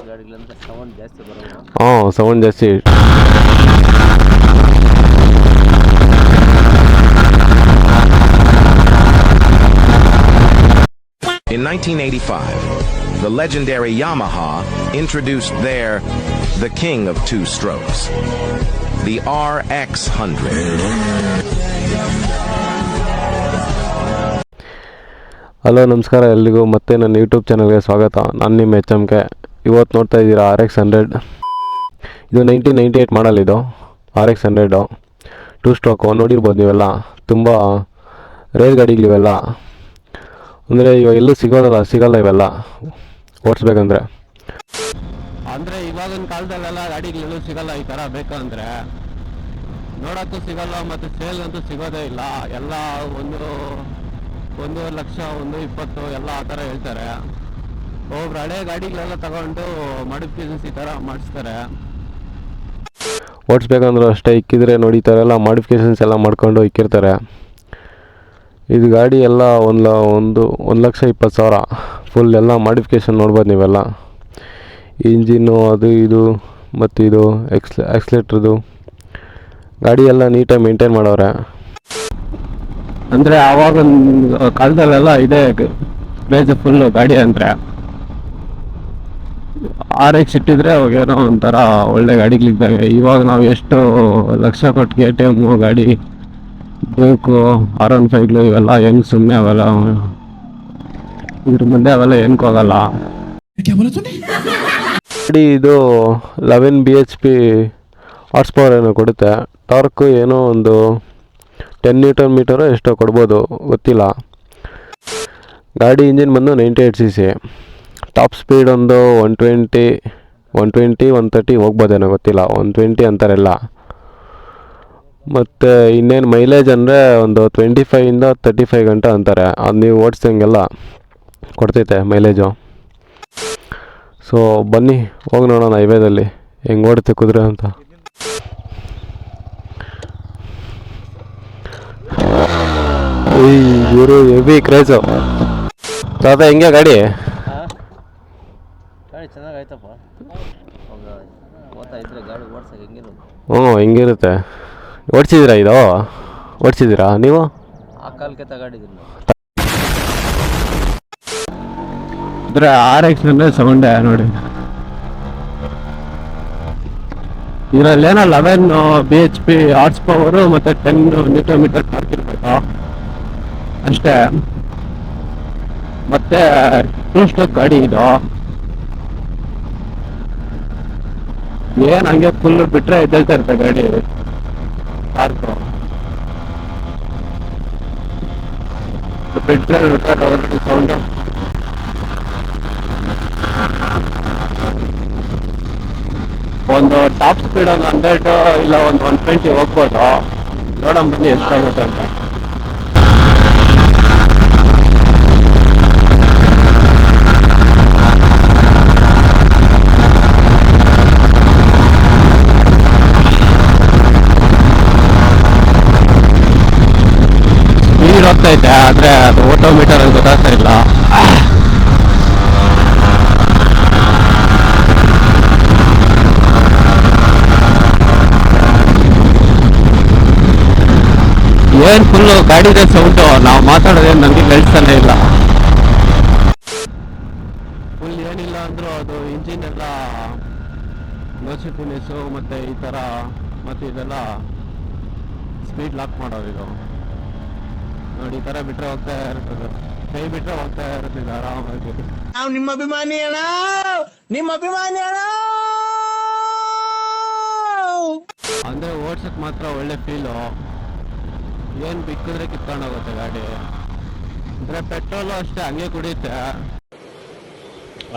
ಗಾಡಿಗಳಂದ್ರೆ sound ಜಾಸ್ತಿ ಬರೋದು. Sound ಜಾಸ್ತಿ. In 1985, the legendary Yamaha introduced the king of two strokes, the RX100. Hello ನಮಸ್ಕಾರ ಎಲ್ರಿಗೂ, ಮತ್ತೆ ನನ್ನ ಯೂಟ್ಯೂಬ್ ಚಾನಲ್ಗೆ ಸ್ವಾಗತ. ನಾನು ನಿಮ್ಮ HMK. ಇವತ್ತು ನೋಡ್ತಾ ಇದ್ದೀರಾ RX100. ಇದು 1998 ಮಾಡಲ್. ಇದು RX100 2 ಸ್ಟ್ರೋಕು. ನೋಡಿರ್ಬೋದು ನೀವೆಲ್ಲ, ತುಂಬ ರೇರ್ ಗಾಡಿಗಳಿವೆಲ್ಲ. ಅಂದರೆ ಇವಾಗ ಎಲ್ಲೂ ಸಿಗಲ್ಲ ಇವೆಲ್ಲ ಓಡಿಸ್ಬೇಕಂದ್ರೆ. ಅಂದರೆ ಇವಾಗಿನ ಕಾಲದಲ್ಲೆಲ್ಲ ಗಾಡಿಗಳೆಲ್ಲೂ ಸಿಗಲ್ಲ ಈ ಥರ ಬೇಕಂದರೆ. ನೋಡೋಕ್ಕೂ ಸಿಗಲ್ಲ ಮತ್ತು ಸೇಲ್ಗಂತೂ ಸಿಗೋದೇ ಇಲ್ಲ. ಎಲ್ಲ 1.5 ಲಕ್ಷ 1.20 ಎಲ್ಲ ಆ ಥರ ಹೇಳ್ತಾರೆ. ಒಬ್ಬರು ಹಳೆ ಗಾಡಿಗಳೆಲ್ಲ ತಗೊಂಡು ಮಾಡಿಫಿಕೇಷನ್ಸ್ ಈ ಥರ ಮಾಡಿಸ್ತಾರೆ. ಓಡಿಸ್ಬೇಕಂದ್ರೂ ಅಷ್ಟೇ, ಇಕ್ಕಿದ್ರೆ ನೋಡಿ ಈ ಥರ ಎಲ್ಲ ಮಾಡಿಫಿಕೇಷನ್ಸ್ ಎಲ್ಲ ಮಾಡ್ಕೊಂಡು ಇಕ್ಕಿರ್ತಾರೆ. ಇದು ಗಾಡಿ ಎಲ್ಲ 1,20,000 ಫುಲ್ ಎಲ್ಲ ಮಾಡಿಫಿಕೇಷನ್ ನೋಡ್ಬೋದು ನೀವೆಲ್ಲ. ಇಂಜಿನ್ನು ಅದು ಇದು ಮತ್ತು ಇದು ಎಕ್ಸ್ಲೇಟ್ರದು ಗಾಡಿ ಎಲ್ಲ ನೀಟಾಗಿ ಮೇಂಟೈನ್ ಮಾಡವ್ರೆ. ಅಂದರೆ ಆವಾಗ ಕಾಲದಲ್ಲೆಲ್ಲ ಇದೇ ಕ್ರೇಜ್ ಫುಲ್ಲು ಗಾಡಿ ಅಂದರೆ. RX ಇಟ್ಟಿದ್ರೆ ಅವಾಗೇನೋ ಒಂಥರ ಒಳ್ಳೆ ಗಾಡಿಗಳಿದ್ದಾವೆ. ಇವಾಗ ನಾವು ಎಷ್ಟು ಲಕ್ಷ ಕೊಟ್ಟು KTM ಗಾಡಿ, ಬೇಕು R15 ಇವೆಲ್ಲ ಹೆಂಗೆ ಸುಮ್ಮನೆ ಅವೆಲ್ಲ ಇದ್ರ ಮುಂದೆ ಅವೆಲ್ಲ ಏನಕ್ಕೆ ಹೋಗಲ್ಲ. ಗಾಡಿ ಇದು 11 BHP ಹಾರ್ಸ್ ಪವರ್ ಏನೋ ಕೊಡುತ್ತೆ. ಟಾರ್ಕು ಏನೋ ಒಂದು 10 Nm ಎಷ್ಟೋ ಕೊಡ್ಬೋದು, ಗೊತ್ತಿಲ್ಲ. ಗಾಡಿ ಇಂಜಿನ್ ಬಂದು 98cc. ಟಾಪ್ ಸ್ಪೀಡ್ ಒಂದು 120 130 ಹೋಗ್ಬೋದೇನೋ, ಗೊತ್ತಿಲ್ಲ. 120 ಅಂತಾರೆಲ್ಲ. ಮತ್ತು ಇನ್ನೇನು ಮೈಲೇಜ್ ಅಂದರೆ ಒಂದು 25ಇಂದ 35 ಗಂಟೆ ಅಂತಾರೆ. ಅದು ನೀವು ಓಡಿಸ್ದಂಗೆಲ್ಲ ಕೊಡ್ತೈತೆ ಮೈಲೇಜು. ಸೊ ಬನ್ನಿ ಹೋಗಿ ನೋಡೋಣ ಹೈವೇದಲ್ಲಿ ಹೆಂಗೆ ಓಡುತ್ತೆ ಕುದುರೆ ಅಂತ. ಇವರು ಹೆವಿ ಕ್ರೇಜು. ತಾತ ಹೆಂಗೆ ಗಾಡಿ? ಗಾಡಿ ಚೆನ್ನಾಗೈತಪ್ಪ. ಓದ್ತಾ ಇದ್ರೆ ಗಾಡಿ ಓಡ್ಸಕ್ಕೆ ಹೆಂಗಿರುತ್ತೆ? ಹೆಂಗಿರುತ್ತೆ. ಓಡಿಸಿದ್ದೀರಾ ನೀವು? ಆ ಕಾಲಕ್ಕೆ ತಗೊಂಡಿದ್ದೀನಿ. ಅಂದರೆ RX ಅಂದರೆ ಸೌಂಡೇ ನೋಡಿ. ಇದರಲ್ಲೇನೋ 11 BHP ಹಾರ್ಸ್ ಪವರು ಮತ್ತು 10 Nm ಟಾರ್ಕ್ ಇರಬೇಕು ಅಷ್ಟೇ. ಮತ್ತು 2 ಸ್ಟ್ರೋಕ್ ಗಾಡಿ ಇದು. ಏನು ಹಂಗೆ ಫುಲ್ ಬಿಟ್ಟರೆ ಎದ್ದೇಳ್ತಾ ಇರುತ್ತೆ ಗಾಡಿ ಟಾರ್ಕು. ಬಿಟ್ಟರೆ ಸೌಂಡು. ಒಂದು ಟಾಪ್ ಸ್ಪೀಡ್ ಒಂದು 100 ಇಲ್ಲ ಒಂದು 120 ಹೋಗ್ಬೋದು. ನೋಡೋಣ ಬನ್ನಿ ಎಷ್ಟಾಗುತ್ತೆ ಅಂತ. ಸ್ಪೀಡ್ ಹೋಗ್ತೈತೆ, ಆದರೆ ಅದು ಆಟೋಮೀಟರ್ ಅಂತ ಗೊತ್ತಾಗ್ತಾ ಇಲ್ಲ. ಏನು ಫುಲ್ಲು ಗಾಡಿದೆ ಸೌಂಡು. ನಾವು ಮಾತಾಡೋದೇನು ನನಗೆ ಕೇಳಿಸ್ತಾನೆ ಇಲ್ಲ. ಫುಲ್ ಏನಿಲ್ಲ ಅಂದರೂ ಅದು ಇಂಜಿನ್ ಎಲ್ಲ ನೋಸಿಫಿನೆಸ್ಸು ಮತ್ತು ಈ ಥರ ಮತ್ತು ಇದೆಲ್ಲ ಸ್ಪೀಡ್ ಲಾಕ್ ಮಾಡೋದು. ಇದು ನೋಡಿ, ಈ ಥರ ಬಿಟ್ಟರೆ ಹೋಗ್ತಾ ಇರ್ತದೆ. ಕೈ ಬಿಟ್ಟರೆ ಹೋಗ್ತಾ ಇರುತ್ತೆ ಇದು ಆರಾಮಾಗಿ. ನಾವು ನಿಮ್ಮ ಅಭಿಮಾನಿ ಅಣ್ಣ, ನಿಮ್ಮ ಅಭಿಮಾನಿ ಅಣ್ಣ. ಅಂದರೆ ಓಡ್ಸಕ್ಕೆ ಮಾತ್ರ ಒಳ್ಳೆ ಫೀಲು. ಏನು ಬಿಕ್ಕಿದ್ರೆ ಕಿತ್ಕೊಂಡು ಹೋಗುತ್ತೆ ಗಾಡಿ. ಅಂದರೆ ಪೆಟ್ರೋಲು ಅಷ್ಟೇ ಹಂಗೆ ಕುಡಿಯುತ್ತೆ.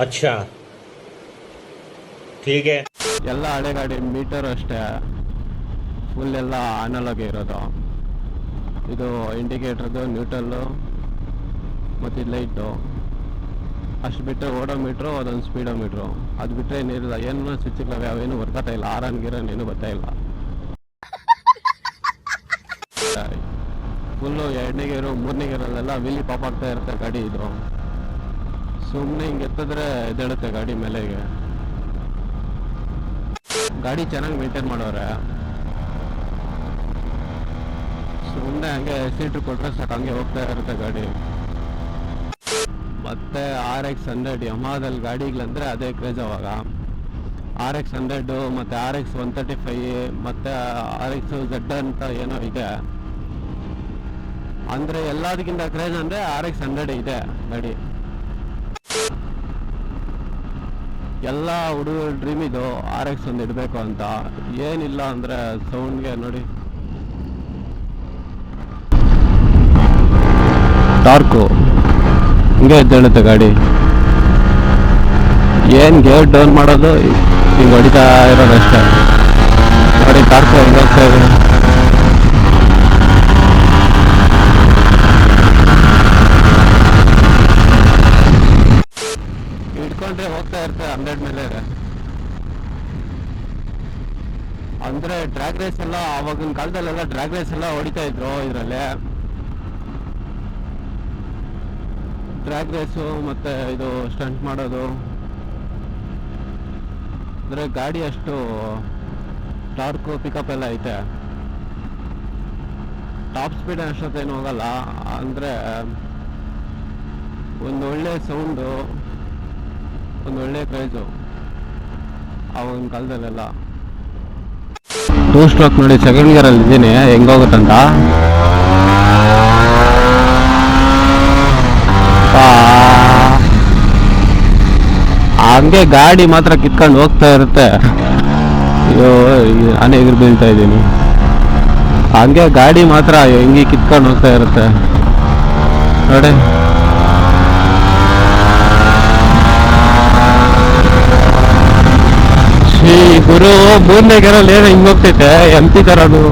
अच्छा ठीक है. ಎಲ್ಲ ಹಳೆ ಗಾಡಿ ಮೀಟರ್ ಅಷ್ಟೇ ಫುಲ್ ಎಲ್ಲ ಅನಲಾಗೆ ಇರೋದು. ಇದು ಇಂಡಿಕೇಟ್ರದ್ದು, ನ್ಯೂಟ್ರಲ್ಲು ಮತ್ತು ಇದು ಲೈಟು ಅಷ್ಟು ಬಿಟ್ಟರೆ ಓಡೋಮೀಟ್ರು, ಅದೊಂದು ಸ್ಪೀಡೋಮೀಟ್ರು. ಅದು ಬಿಟ್ಟರೆ ಏನಿರಲ್ಲ. ಏನು ಸ್ವಿಚ್ಗಳವೆ ಅವೇನು ವರ್ಕತ್ತಾ ಇಲ್ಲ. ಆರನ್ ಗಿರನ್ ಏನೂ ಬರ್ತಾ ಇಲ್ಲ. ಫುಲ್ಲು 2ನೇ ಗೇರು 3ನೇ ಗೇರಲ್ಲೆಲ್ಲ ವೀಲಿ ಪಾಪ್ ಆಗ್ತಾ ಇರುತ್ತೆ ಗಾಡಿ ಇದು. ಸುಮ್ಮನೆ ಹಿಂಗೆ ಎತ್ತಿದ್ರೆ ಎದ್ದೇಳುತ್ತೆ ಗಾಡಿ ಮೇಲೆಗೆ. ಗಾಡಿ ಚೆನ್ನಾಗಿ ಮೇಂಟೈನ್ ಮಾಡೋರೆ. ಸುಮ್ಮನೆ ಹಂಗೆ ಸೀಟ್ರ್ ಕೊಟ್ಟರೆ ಸಾಕು, ಹಂಗೆ ಹೋಗ್ತಾ ಇರುತ್ತೆ ಗಾಡಿ. ಮತ್ತೆ RX100 ಯಮಹಾದಲ್ಲಿ ಗಾಡಿಗಳಂದರೆ ಅದೇ ಕ್ರೇಜ್ ಅವಾಗ. RX100 ಮತ್ತು RX135 ಮತ್ತು RXZ ಅಂತ ಏನೋ ಇದೆ. ಅಂದರೆ ಎಲ್ಲದಕ್ಕಿಂತ ಕ್ರೇಜ್ ಅಂದರೆ RX100 ಇದೆ ಗಾಡಿ. ಎಲ್ಲ ಹುಡುಗರ ಡ್ರೀಮ್ ಇದು RX ಒಂದು ಇಡಬೇಕು ಅಂತ. ಏನಿಲ್ಲ ಅಂದರೆ ಸೌಂಡ್ಗೆ ನೋಡಿ, ಟಾರ್ಕು ಹಿಂಗೆ ಎದ್ದೇಳುತ್ತೆ ಗಾಡಿ. ಏನು ಗೇರ್ ಡೌನ್ ಮಾಡೋದು ಹಿಂಗೆ ಹೊಡಿತಾ ಇರೋದಷ್ಟೇ. ನೋಡಿ ಟಾರ್ಕು ಹೆಂಗೆ ಹೋಗ್ತಾ ಇದೆ. ಹಿಡ್ಕೊಂಡ್ರೆ ಹೋಗ್ತಾ ಇರುತ್ತೆ 100 ಮೇಲೆ. ಅಂದರೆ ಡ್ರ್ಯಾಗ್ ರೇಸ್ ಎಲ್ಲ ಆವಾಗಿನ ಕಾಲದಲ್ಲೆಲ್ಲ ಡ್ರ್ಯಾಗ್ ರೇಸ್ ಎಲ್ಲ ಹೊಡಿತಾ ಇದ್ರು ಇದರಲ್ಲಿ. ಡ್ರ್ಯಾಗ್ ರೇಸು ಮತ್ತು ಇದು ಸ್ಟಂಟ್ ಮಾಡೋದು. ಅಂದರೆ ಗಾಡಿ ಅಷ್ಟು ಟಾರ್ಕು ಪಿಕಪ್ ಎಲ್ಲ ಐತೆ. ಟಾಪ್ ಸ್ಪೀಡ್ ಅಷ್ಟೊತ್ತೇನು ಹೋಗಲ್ಲ. ಅಂದರೆ ಒಂದು ಒಳ್ಳೆ ಸೌಂಡು, ಒಂದು ಒಳ್ಳೆ ಪ್ರೈಸು ಆವಾಗಿನ ಕಾಲದಲ್ಲೆಲ್ಲ. 2 ಸ್ಟ್ರೋಕ್ ನೋಡಿ, ಸೆಕೆಂಡ್ ಗೇರಲ್ಲಿ ಇದ್ದೀನಿ ಹೆಂಗೋಗುತ್ತಂತ. ಹಂಗೆ ಗಾಡಿ ಮಾತ್ರ ಕಿತ್ಕೊಂಡು ಹೋಗ್ತಾ ಇರುತ್ತೆ. ಅಯ್ಯೋ ನಾನೇ ಎದುರು ಬೀಳ್ತಾ ಇದ್ದೀನಿ. ಹಂಗೆ ಗಾಡಿ ಮಾತ್ರ ಹೆಂಗೆ ಕಿತ್ಕೊಂಡು ಹೋಗ್ತಾ ಇರುತ್ತೆ ನೋಡಿ. ಶ್ರೀ ಗುರು ಬೂಂದೆಗೆರಲ್ಲಿ ಏನೋ ಹಿಂಗೆ ಹೋಗ್ತೈತೆ, ಎಂಟಿ ಥರದು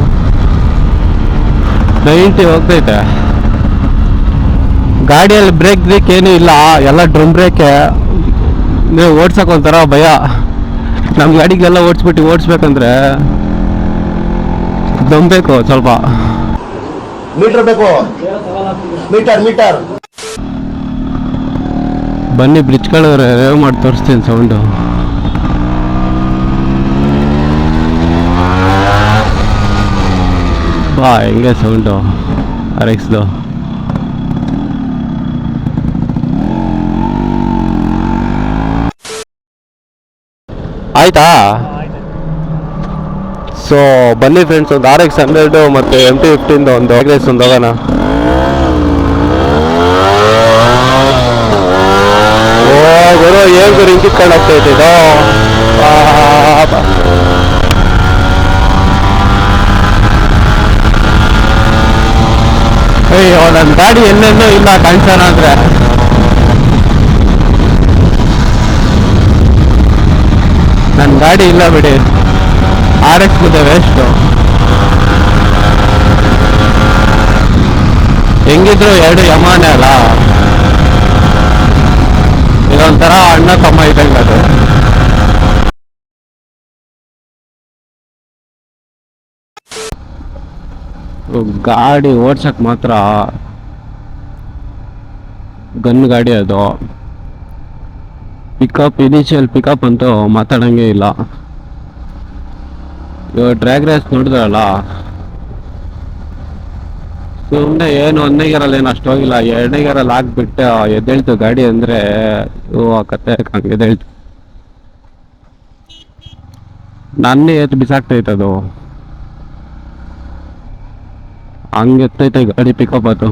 90 ಹೋಗ್ತೈತೆ. ಗಾಡಿಯಲ್ಲಿ ಬ್ರೇಕ್ ಏನೂ ಇಲ್ಲ, ಎಲ್ಲ ಡ್ರಮ್ ಬ್ರೇಕೆ. ನೀವು ಓಡ್ಸಕ್ಕೆ ಒಂಥರ ಭಯ. ನಮ್ಮ ಗಾಡಿಗೆಲ್ಲ ಓಡಿಸ್ಬೇಕಂದ್ರೆ ದಮ್ ಬೇಕು ಸ್ವಲ್ಪ. ಮೀಟರ್ ಬೇಕು, ಮೀಟರ್. ಬನ್ನಿ ಬ್ರಿಡ್ಜ್ಗಳು ರೇವ್ ಮಾಡಿ ತೋರಿಸ್ತೀನಿ ಸೌಂಡು. ಬಾ ಹೆಂಗೆ ಸೌಂಡು RXದು. ಆಯ್ತಾ? ಸೊ ಬನ್ನಿ ಫ್ರೆಂಡ್ಸ್, ಒಂದು RX100 ಮತ್ತು MT-15 ಒಂದು ರೇಸ್ ಒಂದು ಹೋಗೋಣ. ಓ ಗುರು ಏನು ಗುರು ಹಿಂಗೆ ಕಿತ್ಕೊಂಡು ಹೋಗ್ತೈತೆ ಇದು. ಅಯ್ಯೋ ನನ್ನ ಗಾಡಿ ಎಲ್ಲೆಲ್ಲೂ ಇಲ್ಲ ಕಾಣಿಸೋಣ ಅಂದರೆ. ನನ್ನ ಗಾಡಿ ಇಲ್ಲ ಬಿಡಿ, RX ಮುಂದೆ ವೇಸ್ಟು. ಹೆಂಗಿದ್ರು 2 ಯಮಾನೆ ಅಲ್ಲ, ಇದೊಂಥರ ಅಣ್ಣ ತಮ್ಮ ಇದ್ದಂಗೆ ಅದು. ಗಾಡಿ ಓಡ್ಸಕ್ ಮಾತ್ರ ಗನ್ ಗಾಡಿ ಅದು. ಇನಿಷಿಯಲ್ ಪಿಕಪ್ ಅಂತೂ ಮಾತಾಡಂಗೆ ಇಲ್ಲ. ಇವಾಗ ಡ್ರ್ಯಾಗ್ ರೇಸ್ ನೋಡಿದ್ರಲ್ಲ, ಸುಮ್ಮನೆ ಏನು 1ನೇ ಗೇರಲ್ಲಿ ಏನು ಅಷ್ಟು ಹೋಗಿಲ್ಲ, 2ನೇ ಗೇರಲ್ಲಿ ಹಾಕ್ಬಿಟ್ಟು ಎದ್ದೇಳ್ತು ಗಾಡಿ. ಅಂದರೆ ಆ ಕತೆ ಹಂಗೆ ಎದ್ದೇಳ್ತು. ನನ್ನೇ ಎತ್ತು ಬಿಸಾಕ್ತೈತೆ ಅದು, ಹಂಗೆ ಎತ್ತೈತೆ ಗಾಡಿ ಪಿಕಪ್ ಅದು.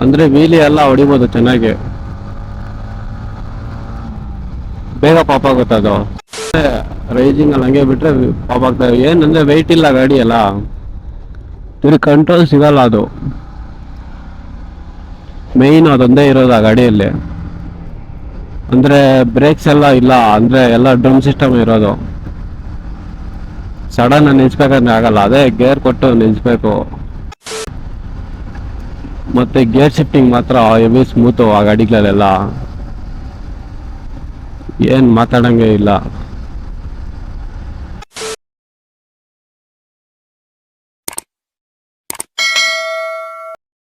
ಅಂದರೆ ವೀಲಿ ಎಲ್ಲ ಹೊಡಿಬೋದು ಚೆನ್ನಾಗಿ, ಬೇಗ ಪಾಪ್ ಆಗುತ್ತೆ ಅದು. ರೈಜಿಂಗಲ್ಲಿ ಹಂಗೆ ಬಿಟ್ಟರೆ ಪಾಪ್ ಆಗ್ತದೆ. ಏನಂದರೆ ವೆಯ್ಟ್ ಇಲ್ಲ ಗಾಡಿ ಎಲ್ಲ, ತಿರುಗಿ ಕಂಟ್ರೋಲ್ ಸಿಗಲ್ಲ. ಅದು ಮೇಯ್ನ್ ಅದೊಂದೇ ಇರೋದು ಆ ಗಾಡಿಯಲ್ಲಿ. ಅಂದರೆ ಬ್ರೇಕ್ಸ್ ಎಲ್ಲ ಇಲ್ಲ, ಅಂದರೆ ಎಲ್ಲ ಡ್ರಮ್ ಸಿಸ್ಟಮ್ ಇರೋದು. ಸಡನ್ ನಿಲ್ಸ್ಬೇಕಂದ್ರೆ ಆಗಲ್ಲ, ಅದೇ ಗೇರ್ ಕೊಟ್ಟು ನಿಲ್ಸ್ಬೇಕು. ಮತ್ತು ಗೇರ್ ಶಿಫ್ಟಿಂಗ್ ಮಾತ್ರ ಹೆವಿ ಸ್ಮೂತು ಆ ಗಾಡಿಗಳಲ್ಲೆಲ್ಲ, ಏನು ಮಾತಾಡೋಂಗೆ ಇಲ್ಲ.